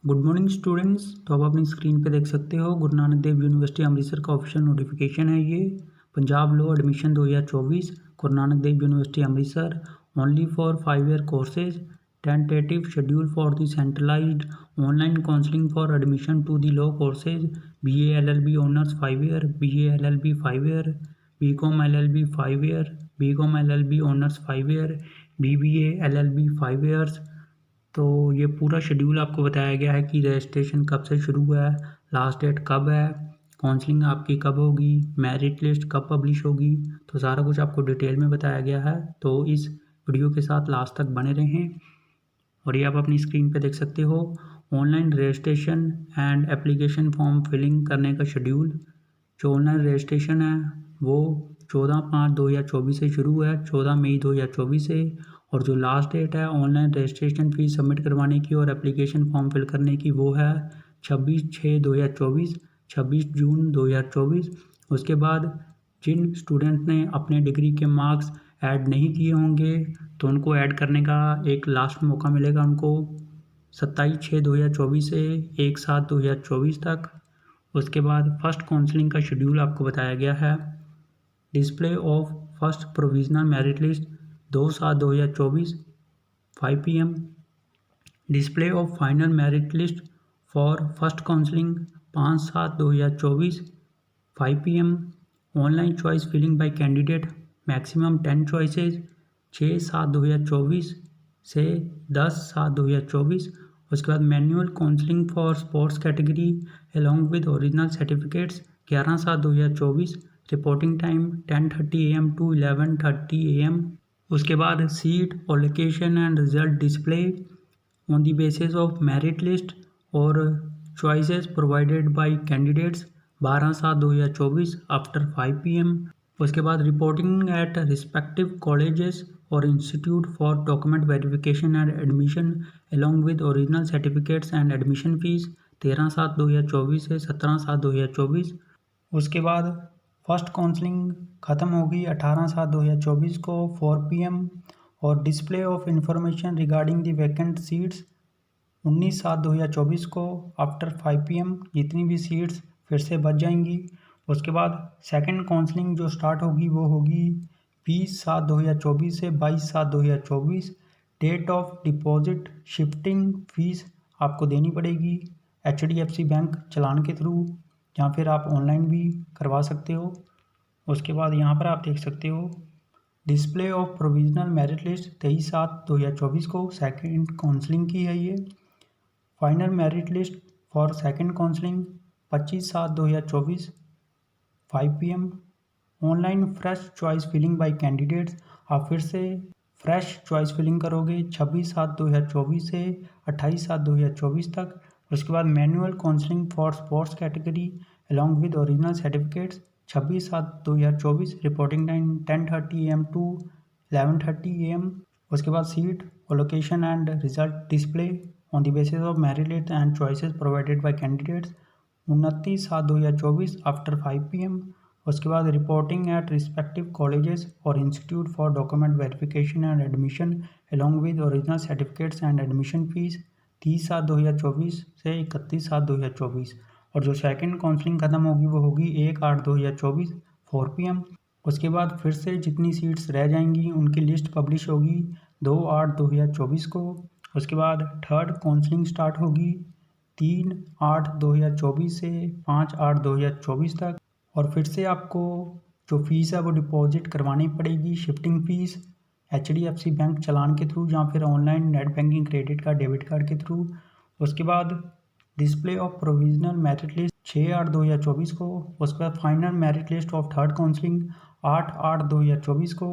Good morning students. तो आप अपनी स्क्रीन पे देख सकते हो गुरु नानक देव यूनिवर्सिटी अमृतसर का ऑफिशियल नोटिफिकेशन है ये। Punjab law admission 2024 Guru Nanak Dev university Amritsar only for 5 year courses. Tentative schedule for the centralised online counselling for admission to the law courses BA LLB honours 5 year, BA LLB 5 year, BCom LLB 5 year, BCom LLB honours 5 year, BBA LLB 5 years. तो ये पूरा schedule आपको बताया गया है कि registration कब से शुरू हुआ है, लास्ट डेट कब है, काउंसलिंग आपकी कब होगी, मेरिट लिस्ट कब पब्लिश होगी। तो सारा कुछ आपको डिटेल में बताया गया है। तो इस वीडियो के साथ लास्ट तक बने रहें। और ये आप अपनी स्क्रीन पे देख सकते हो online registration and application form filling करने का शेड्यूल। जो ऑनलाइन रजिस्ट्रेशन है वो 14/5/2024 से शुरू हुआ है, 14 मई 2024 से। और जो लास्ट डेट है ऑनलाइन रजिस्ट्रेशन फ़ीस सबमिट करवाने की और एप्लीकेशन फॉर्म फिल करने की वो है 26/6/2024, 26 जून 2024। उसके बाद जिन स्टूडेंट ने अपने डिग्री के मार्क्स ऐड नहीं किए होंगे तो उनको ऐड करने का एक लास्ट मौका मिलेगा उनको 27/6/2024 से 1/7/2024 तक। उसके बाद फर्स्ट काउंसलिंग का शेड्यूल आपको बताया गया है। Display of first provisional merit list 2/7/2024 5 PM। Display of final merit list for first counselling 5/7/2024 5 PM। Online choice filling by candidate maximum 10 choices 6/7/2024 से 10/7/2024। उसके बाद manual counselling for sports category along with original certificates 11/7/2024। Reporting time 10:30 AM to 11:30 AM। उसके बाद seat allocation and result display on the basis of merit list और choices provided by candidates 12/7/2024 after 5 PM। उसके बाद reporting at respective colleges और institute for document verification and admission along with original certificates and admission fees 13/7/2024 से 17/7/2024। उसके बाद first counselling ख़त्म होगी 18/7/2024 को 4 PM। और display of information regarding the vacant seats 19/7/2024 को आफ्टर 5 PM जितनी भी सीट्स फिर से बच जाएंगी। उसके बाद सेकंड काउंसलिंग जो स्टार्ट होगी वो होगी 20/7/2024 से 22/7/2024। Date of deposit shifting fees आपको देनी पड़ेगी HDFC बैंक चलान के थ्रू, या फिर आप ऑनलाइन भी करवा सकते हो। उसके बाद यहाँ पर आप देख सकते हो display of provisional merit list 23/7/2024 को सेकंड काउंसलिंग की है ये। Final merit list for second counselling 25/7/2024 5 PM। Online fresh choice filling by candidates आप फिर से फ्रेश चॉइस फिलिंग करोगे 26/7/2024 से 28/7/2024 तक। उसके बाद manual counselling for sports category along with original certificates 26/7/2024। Reporting time 10:30 AM to 11:30 AM। उसके बाद seat allocation and result display on the basis of merit list and choices provided by candidates 29/7/2024 after 5 PM। उसके बाद reporting at respective colleges और institute for document verification and admission along with original certificates and admission fees 30/7/2024 से 31/7/2024। और जो second counselling ख़त्म होगी वो होगी 1/8/2024 4 PM। उसके बाद फिर से जितनी सीट्स रह जाएंगी उनकी लिस्ट पब्लिश होगी 2/8/2024 को। उसके बाद थर्ड काउंसलिंग स्टार्ट होगी 3/8/2024 से 5/8/2024 तक। और फिर से आपको जो फ़ीस है वो डिपॉजिट करवानी पड़ेगी shifting fees HDFC bank challan के थ्रू, या फिर online net banking credit card debit card के थ्रू। उसके बाद display of provisional merit list 6/8/2024 को। उसके बाद final merit list of third counselling 8/8/2024 को।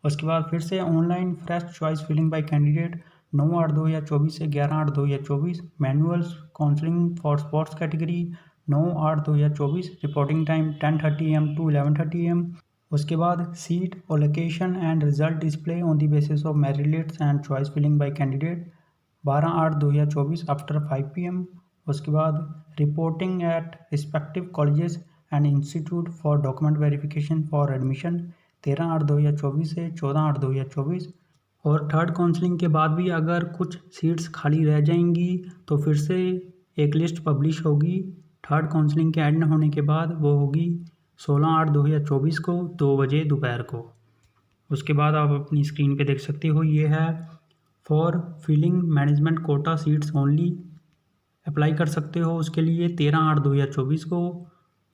उसके बाद फिर से online fresh choice filling by candidate 9/8/2024 से 11/8/2024। Manual counselling for sports category 9/8/2024। Reporting time 10:30 AM to 11:30 AM। उसके बाद seat allocation and result display on the basis of merit list and choice filling by candidate 12/8/2024 after 5 PM। उसके बाद reporting at respective colleges and institute for document verification for admission 13/8/2024 से 14/8/2024। और third counselling के बाद भी अगर कुछ seats खाली रह जाएंगी तो फिर से एक लिस्ट पब्लिश होगी। थर्ड काउंसलिंग के एंड होने के बाद वो होगी 16/8/2024 को 2 बजे दोपहर को। उसके बाद आप अपनी स्क्रीन पे देख सकते हो, ये है for filling management quota seats only. Apply कर सकते हो उसके लिए 13/8/2024 को।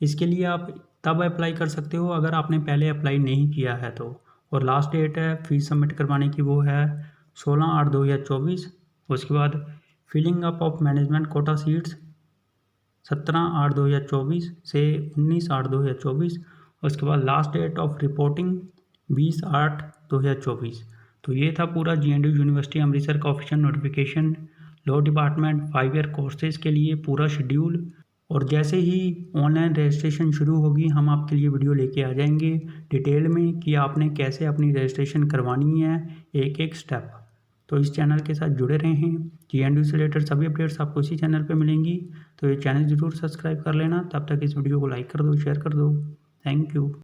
इसके लिए आप तब अप्लाई कर सकते हो अगर आपने पहले अप्लाई नहीं किया है तो। और लास्ट डेट है फीस सबमिट करवाने की, वो है 16/8/2024। उसके बाद filling up of management quota seats 17/8/2024 से 19/8/2024। उसके बाद लास्ट डेट ऑफ रिपोर्टिंग 20/8/2024। तो ये था पूरा JNU यूनिवर्सिटी अमृतसर का official notification, law department 5 year courses के लिए पूरा शेड्यूल। और जैसे ही ऑनलाइन रजिस्ट्रेशन शुरू होगी हम आपके लिए वीडियो लेके आ जाएंगे डिटेल में कि आपने कैसे अपनी रजिस्ट्रेशन करवानी है, एक एक स्टेप। तो इस चैनल के साथ जुड़े रहें। JNU से रिलेटेड सभी अपडेट्स आपको इसी चैनल पे मिलेंगी। तो ये चैनल ज़रूर सब्सक्राइब कर लेना। तब तक इस वीडियो को लाइक कर दो, शेयर कर दो। Thank you.